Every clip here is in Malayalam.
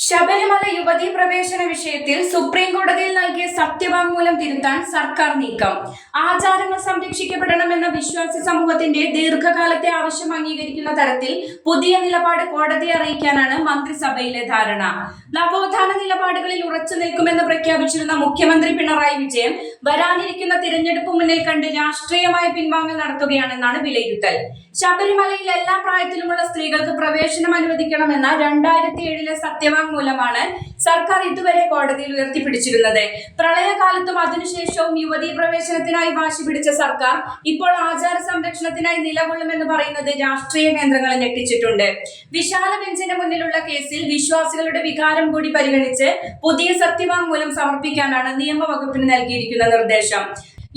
ശബരിമല യുവതീ പ്രവേശന വിഷയത്തിൽ സുപ്രീം കോടതിയിൽ നൽകിയ സത്യവാങ്മൂലം തിരുത്താൻ സർക്കാർ നീക്കം. ആചാരങ്ങൾ സംരക്ഷിക്കപ്പെടണമെന്ന വിശ്വാസി സമൂഹത്തിന്റെ ദീർഘകാലത്തെ ആവശ്യം അംഗീകരിക്കുന്ന തരത്തിൽ പുതിയ നിലപാട് കോടതിയെ അറിയിക്കാനാണ് മന്ത്രിസഭയിലെ ധാരണ. നവോത്ഥാന നിലപാടുകളിൽ ഉറച്ചു നിൽക്കുമെന്ന് പ്രഖ്യാപിച്ചിരുന്ന മുഖ്യമന്ത്രി പിണറായി വിജയൻ വരാനിരിക്കുന്ന തിരഞ്ഞെടുപ്പ് മുന്നിൽ കണ്ട് രാഷ്ട്രീയമായ പിൻവാങ്ങൽ നടത്തുകയാണെന്നാണ് വിലയിരുത്തൽ. ശബരിമലയിൽ എല്ലാ പ്രായത്തിലുമുള്ള സ്ത്രീകൾക്ക് പ്രവേശനം അനുവദിക്കണമെന്ന 2007 സത്യവാങ്മൂലമാണ് സർക്കാർ ഇതുവരെ കോടതിയിൽ ഉയർത്തിപ്പിടിച്ചിരുന്നത്. പ്രളയകാലത്തും അതിനുശേഷവും യുവതീ പ്രവേശനത്തിനായി വാശി പിടിച്ച സർക്കാർ ഇപ്പോൾ ആചാര സംരക്ഷണത്തിനായി നിലകൊള്ളുമെന്ന് പറയുന്നത് രാഷ്ട്രീയ കേന്ദ്രങ്ങളെ ഞെട്ടിച്ചിട്ടുണ്ട്. വിശാല ബെഞ്ചിന് മുന്നിലുള്ള കേസിൽ വിശ്വാസികളുടെ വികാരം കൂടി പരിഗണിച്ച് പുതിയ സത്യവാങ്മൂലം സമർപ്പിക്കാനാണ് നിയമവകുപ്പിന് നൽകിയിരിക്കുന്ന നിർദ്ദേശം.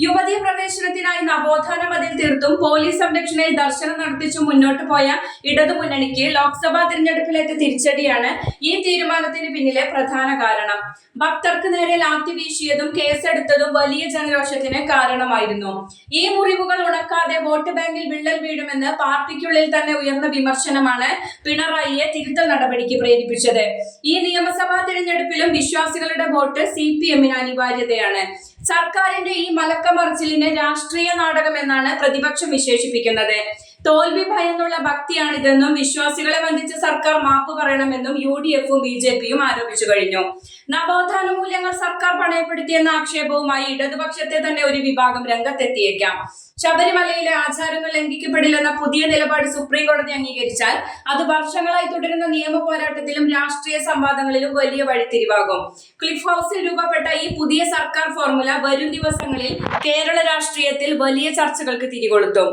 യുവതീ പ്രവേശനത്തിനായി നവോത്ഥാന മതിൽ തീർത്തും പോലീസ് സംരക്ഷണയിൽ ദർശനം നടത്തിച്ചും മുന്നോട്ട് പോയ ഇടതുമുന്നണിക്ക് ലോക്സഭാ തിരഞ്ഞെടുപ്പിലേറ്റ തിരിച്ചടിയാണ് ഈ തീരുമാനത്തിന് പിന്നിലെ പ്രധാന കാരണം. ഭക്തർക്ക് നേരെ ലാത്തി വീശിയതും കേസെടുത്തതും വലിയ ജനരോഷത്തിന് കാരണമായിരുന്നു. ഈ മുറിവുകൾ ഉണക്കാതെ വോട്ട് ബാങ്കിൽ വിള്ളൽ വീഴുമെന്ന് പാർട്ടിക്കുള്ളിൽ തന്നെ ഉയർന്ന വിമർശനമാണ് പിണറായിയെ തിരുത്തൽ നടപടിക്ക് പ്രേരിപ്പിച്ചത്. ഈ നിയമസഭാ തിരഞ്ഞെടുപ്പിലും വിശ്വാസികളുടെ വോട്ട് CPM-ന് അനിവാര്യതയാണ്. സർക്കാരിന്റെ ഈ മലക്കമറിച്ചിലിനെ രാഷ്ട്രീയ നാടകം എന്നാണ് പ്രതിപക്ഷം വിശേഷിപ്പിക്കുന്നത്. തോൽവി ഭയന്നുള്ള ഭക്തിയാണിതെന്നും വിശ്വാസികളെ വഞ്ചിച്ച സർക്കാർ മാപ്പ് പറയണമെന്നും UDF-ഉം BJP-യും ആരോപിച്ചു കഴിഞ്ഞു. നവോത്ഥാന മൂല്യങ്ങൾ സർക്കാർ പണയപ്പെടുത്തിയെന്ന ആക്ഷേപവുമായി ഇടതുപക്ഷത്തെ തന്നെ ഒരു വിഭാഗം രംഗത്തെത്തിയേക്കാം. ശബരിമലയിലെ ആചാരങ്ങൾ ലംഘിക്കപ്പെടില്ലെന്ന പുതിയ നിലപാട് സുപ്രീം കോടതി അംഗീകരിച്ചാൽ അത് വർഷങ്ങളായി തുടരുന്ന നിയമ പോരാട്ടത്തിലും രാഷ്ട്രീയ സംവാദങ്ങളിലും വലിയ വഴിത്തിരിവാകും. ക്ലിഫ് ഹൗസിൽ രൂപപ്പെട്ട ഈ പുതിയ സർക്കാർ ഫോർമുല വരും ദിവസങ്ങളിൽ കേരള രാഷ്ട്രീയത്തിൽ വലിയ ചർച്ചകൾക്ക് തിരികൊളുത്തും.